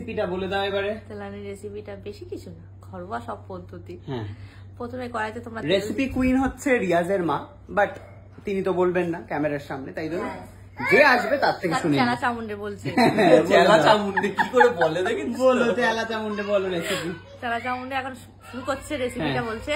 রেসিপিটা বলে দাও এবারে। তেলানি রেসিপিটা বেশি কিছু না, ঘরোয়া সব পদ্ধতি। হ্যাঁ, প্রথমে কড়াইতে তোমরা রেসিপি কুইন হচ্ছে রিয়াজের মা, বাট তিনি তো বলবেন না ক্যামেরার সামনে, তাই জন্য যে আসবে তার থেকে শুনি। চেলা চামুন্ডে বলছে, চেলা চামুন্ডে কি করে বলে দেখি, বলো চেলা চামুন্ডে বলো রেসিপি। চেলা চামুন্ডে এখন শুরু করছে রেসিপিটা, বলছে।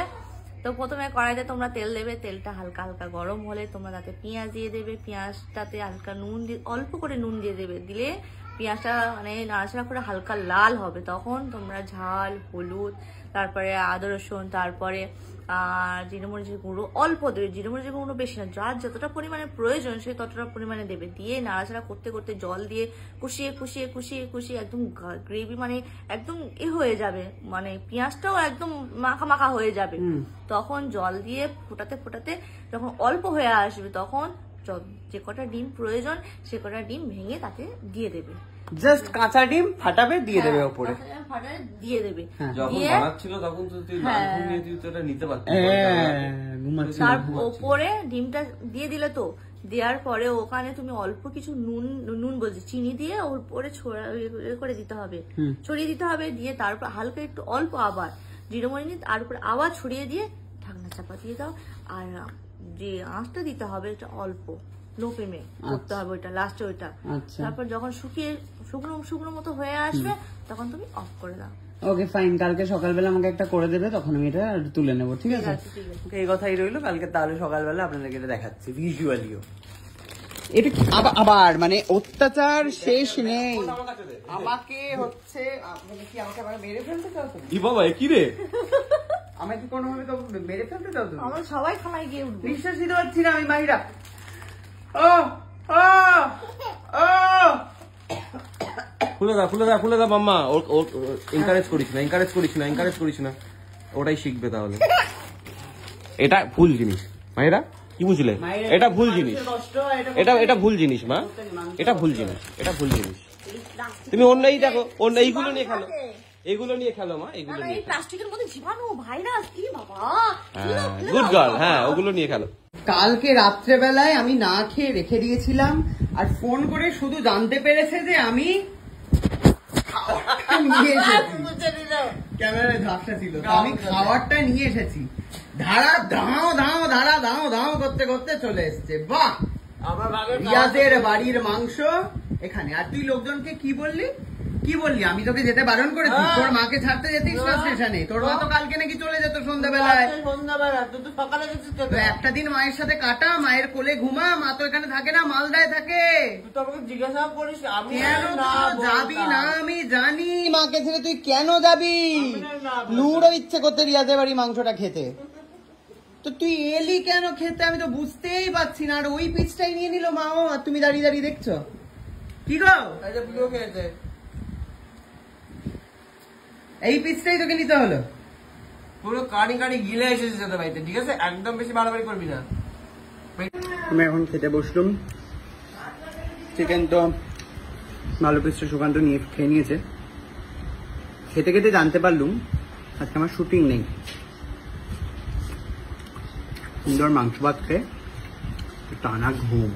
তো প্রথমে কড়াইতে তোমরা তেল দেবে, তেলটা হালকা হালকা গরম হলে তোমরা তাতে পেঁয়াজ দিয়ে দেবে, পেঁয়াজটাতে হালকা নুন দিয়ে, অল্প করে নুন দিয়ে দেবে, দিলে পেঁয়াজটা মানে নাড়াচাড়া করে হালকা লাল হবে, তখন তোমরা ঝাল, হলুদ, তারপরে আদা রসুন, তারপরে জিরে মরিচের গুঁড়ো অল্প দেবে, জিরে মরিচের গুঁড়ো বেশি না, যার যতটা পরিমাণে প্রয়োজন সে ততটা পরিমাণে দেবে, দিয়ে নাড়াচাড়া করতে করতে জল দিয়ে কষিয়ে কষিয়ে কষিয়ে কষিয়ে একদম গ্রেভি মানে একদম হয়ে যাবে, মানে পেঁয়াজটাও একদম মাখা মাখা হয়ে যাবে। তখন জল দিয়ে ফোটাতে ফোটাতে যখন অল্প হয়ে আসবে, তখন যে কটা ডিম প্রয়োজন সে কটা ডিম ভেঙে তাতে দিয়ে দেবে, জাস্ট কাঁচা ডিম ফাটাবে দিয়ে দেবে উপরে, ফাটাবে দিয়ে দেবে। যখন বানাচ্ছিল তখন তো তুই নাম নিয়ে তুই তো এটা নিতে পারতিস, তার উপরে ডিমটা দিয়ে দিলে, তো দেওয়ার পরে ওখানে তুমি অল্প কিছু নুন বলছি চিনি দিয়ে ওর উপরে করে দিতে হবে, ছড়িয়ে দিতে হবে, দিয়ে তারপর হালকা একটু অল্প আবার জিরে মরিচ তার উপরে আবার ছড়িয়ে দিয়ে ঢাকনা চাপা দিয়ে দাও। আর যে আঁচটা দিতে হবে এটা অল্প লো ফ্লেমে করতে হবে, ওইটা লাস্টে ওইটা। তারপর যখন শুকনো শুকনো মতো হয়ে আসবে তখন তুমি অফ করে দাও। ওকে ফাইন, কালকে সকালবেলা আমাকে একটা করে দেবে, তখন আমি এটা তুলে নেবো, ঠিক আছে? এই কথাই রইলো, কালকে তাহলে সকালবেলা আপনাদেরকে এটা দেখাচ্ছি ভিজুয়ালিও। এটা আবার মানে অত্যাচার শেষ নেই, আমাকে হচ্ছে আমাকে মেরে ফেলতে চাও তুমি? কি বাবা কি রে, আমাকে কোনোভাবে তো মেরে ফেলতে চাও তুমি? আমরা সবাই খানায় গিয়ে উঠবো, বিশ্বাস দিতে পারছি না আমি। মাহিরা ও ও ও খুলে দাও খুলে দাও খুলে দাও মাম্মা, এনকারেজ করিস না, এনকারেজ করিস না, এনকারেজ করিস না, ওটাই শিখবে তাহলে। এটা ভুল জিনিস মায়েরা, কি বুঝলে? এটা ভুল জিনিস, এটা ভুল জিনিস মা, এটা ভুল জিনিস, এটা ভুল জিনিস। তুমি অন্যই দেখো, অন্য এইগুলো নিয়ে খেলো, এইগুলো নিয়ে খেলো মা, এইগুলো নিয়ে প্লাস্টিকের মধ্যে জীবাণু ভাইরাস কি বাবা, গুড গার্ল, হ্যাঁ ওগুলো নিয়ে খেলো। কালকে রাত্রেবেলায় আমি না খেয়ে রেখে দিয়েছিলাম, আর ফোন করে শুধু জানতে পেরেছে যে আমি নিয়ে এসেছি, ক্যামেরায় ঝাপসা ছিল, আমি খাবারটা নিয়ে এসেছি, ধারা ধাও ধাও ধারা ধাও ধাও করতে করতে চলে এসছে। বাহ, রিয়াজের বাড়ির মাংস এখানে। আর তুই লোকজনকে কি বললি? আমি তোকে যেতে বারণ করেছি, তোর মাকে ছাড়তে যেতিস না স্টেশনে, তোর মা তো কালকে নাকি চলে যেত সন্ধ্যাবেলায়। একটা দিন মায়ের সাথে কাটা, মায়ের কোলে ঘুমা, মা তো এখানে থাকে না, মালদায় থাকে। জিজ্ঞাসা করিস কেন যাবি না? আমি জানি মাকে ছেড়ে তুই কেন যাবি, লুড়ো ইচ্ছে করতে রিয়াজের বাড়ি মাংসটা খেতে, তো তুই এলি কেন খেতে আমি তো বুঝতেই পারছি না। আর ওই পিসটাই নিয়ে নিল মাও, আর তুমি দাঁড়িয়ে দাঁড়িয়ে দেখছো কি গো? খেয়েছে, এই পিসটাই তোকে নিতে হলো, পুরো কাড়ি কাড়ি গিলে এসেছে তোদের বাড়িতে, ঠিক আছে? একদম বেশি বাড়াবাড়ি করবি না। আমি এখন খেতে বসলাম, চিকেন তো ভালো পিসটা সুকান্ত নিয়ে খেয়ে নিয়েছে। খেতে খেতে জানতে পারলুম আজকে আমার শুটিং নেই, সুন্দর মাংস ভাত খেয়ে টানা ঘুম।